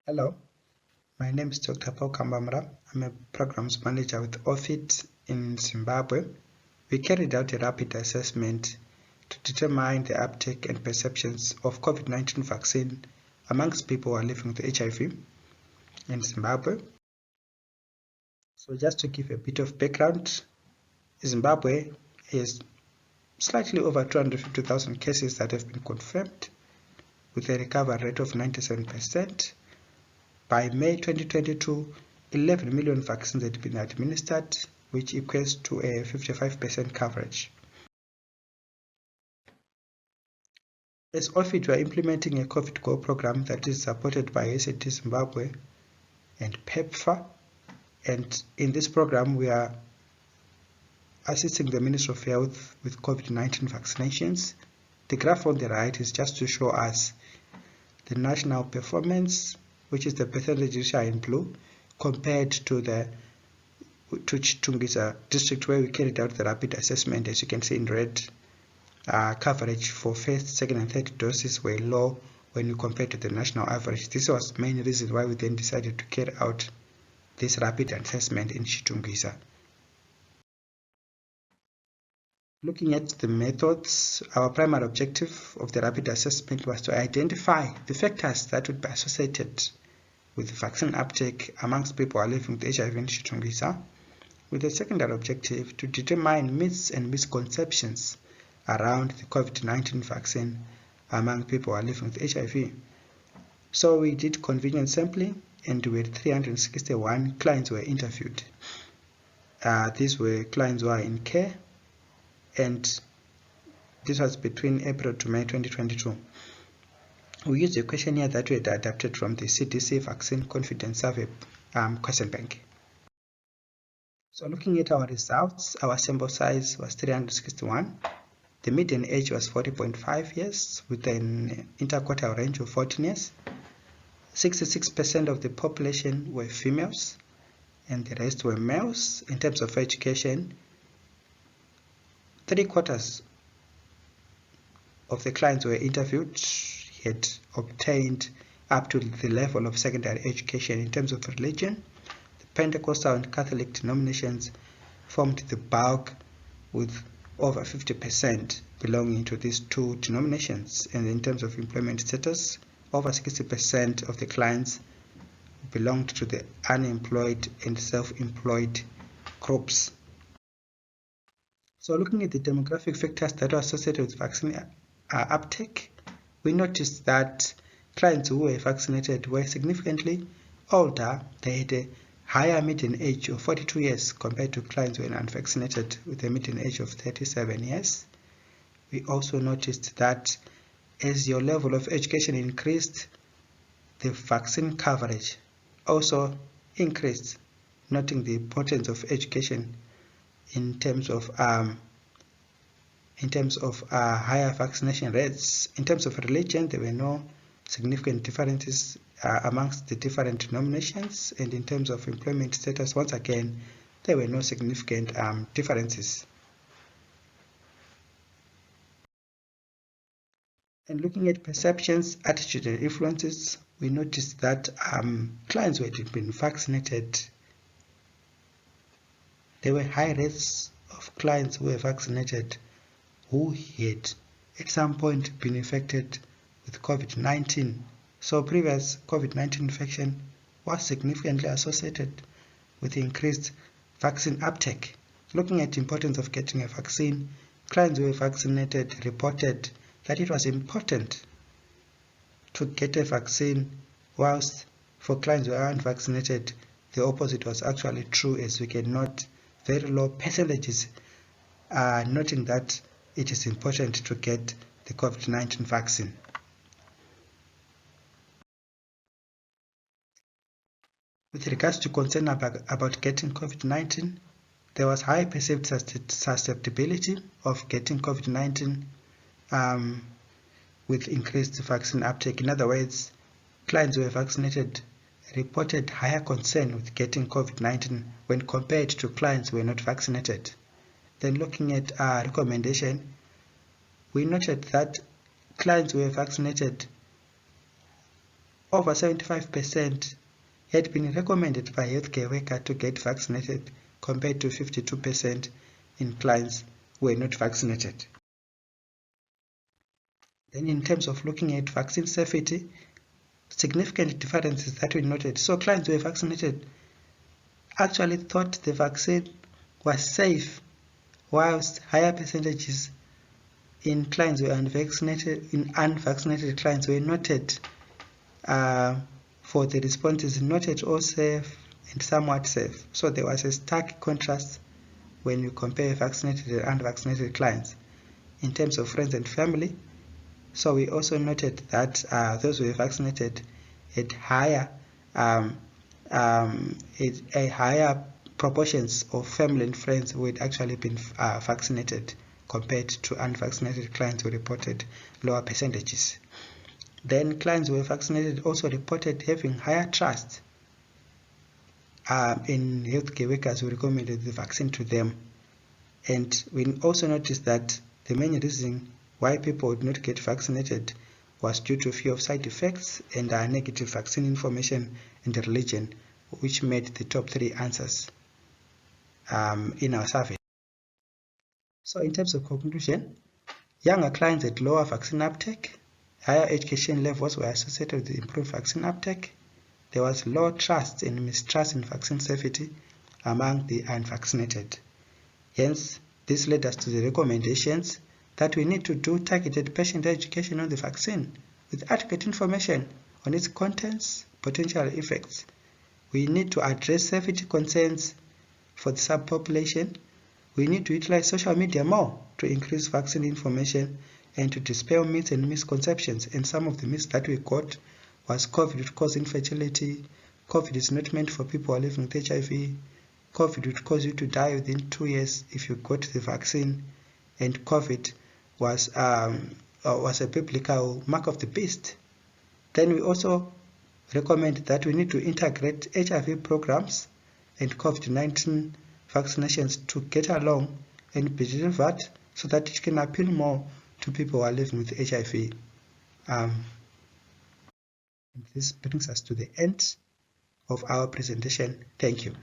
Hello, my name is Dr. Kambamura. I'm a programs manager with OFIT in Zimbabwe. We carried out a rapid assessment to determine the uptake and perceptions of COVID-19 vaccine amongst people who are living with HIV in Zimbabwe. So just to give a bit of background, Zimbabwe has slightly over 250,000 cases that have been confirmed with a recovery rate of 97%. By May 2022, 11 million vaccines had been administered, which equates to a 55% coverage. As OFIT, we are implementing a COVID Go program that is supported by SAT Zimbabwe and PEPFAR. And in this program, we are assisting the Ministry of Health with COVID-19 vaccinations. The graph on the right is just to show us the national performance, which is the percentage which are in blue, compared to the Chitungisa district where we carried out the rapid assessment. As you can see in red, coverage for first, second and third doses were low when you compare to the national average. This was the main reason why we then decided to carry out this rapid assessment in Chitungisa. Looking at the methods, our primary objective of the rapid assessment was to identify the factors that would be associated with vaccine uptake amongst people who are living with HIV in Chitungisa, with a secondary objective to determine myths and misconceptions around the COVID-19 vaccine among people who are living with HIV. So we did convenience sampling, and with 361 clients were interviewed. These were clients who are in care, and this was between April to May 2022. We used a questionnaire that we had adapted from the CDC Vaccine Confidence Survey question bank. So looking at our results, our sample size was 361. The median age was 40.5 years with an interquartile range of 14 years. 66% of the population were females and the rest were males. In terms of education, 3/4 of the clients were interviewed had obtained up to the level of secondary education. In terms of religion, the Pentecostal and Catholic denominations formed the bulk, with over 50% belonging to these two denominations. And in terms of employment status, over 60% of the clients belonged to the unemployed and self-employed groups. So looking at the demographic factors that are associated with vaccine uptake, we noticed that clients who were vaccinated were significantly older. They had a higher median age of 42 years compared to clients who were unvaccinated with a median age of 37 years. We also noticed that as your level of education increased, the vaccine coverage also increased, noting the importance of education in terms of higher vaccination rates. In terms of religion, there were no significant differences amongst the different denominations, and in terms of employment status, once again, there were no significant differences. And looking at perceptions, attitude and influences, we noticed that clients who had been vaccinated, there were high rates of clients who were vaccinated who had at some point been infected with COVID-19. So previous COVID-19 infection was significantly associated with increased vaccine uptake. Looking at the importance of getting a vaccine, clients who were vaccinated reported that it was important to get a vaccine, whilst for clients who aren't vaccinated, the opposite was actually true, as we can note very low percentages noting that it is important to get the COVID-19 vaccine. With regards to concern about getting COVID-19, there was high perceived susceptibility of getting COVID-19 with increased vaccine uptake. In other words, clients who were vaccinated reported higher concern with getting COVID-19 when compared to clients who were not vaccinated. Then looking at our recommendation, we noted that clients who were vaccinated over 75% had been recommended by healthcare worker to get vaccinated, compared to 52% in clients who were not vaccinated. Then in terms of looking at vaccine safety, significant differences that we noted. So clients who were vaccinated actually thought the vaccine was safe, whilst higher percentages in clients who were unvaccinated, in unvaccinated clients were noted for the responses noted all safe and somewhat safe. So there was a stark contrast when you compare vaccinated and unvaccinated clients. In terms of friends and family, so we also noted that those who were vaccinated had higher higher proportions of family and friends who had actually been vaccinated, compared to unvaccinated clients who reported lower percentages. Then clients who were vaccinated also reported having higher trust in healthcare workers who recommended the vaccine to them. And we also noticed that the main reason why people would not get vaccinated was due to fear of side effects and negative vaccine information and religion, which made the top 3 answers in our survey. So in terms of conclusion, younger clients had lower vaccine uptake, higher education levels were associated with improved vaccine uptake, there was low trust and mistrust in vaccine safety among the unvaccinated. Hence, this led us to the recommendations that we need to do targeted patient education on the vaccine with adequate information on its contents, potential effects. We need to address safety concerns for the subpopulation. We need to utilize social media more to increase vaccine information and to dispel myths and misconceptions. And some of the myths that we got was COVID would cause infertility, COVID is not meant for people who are living with HIV, COVID would cause you to die within 2 years if you got the vaccine, and COVID was a biblical mark of the beast. Then we also recommend that we need to integrate HIV programs and COVID-19 vaccinations to get along and be delivered so that it can appeal more to people who are living with HIV. And this brings us to the end of our presentation. Thank you.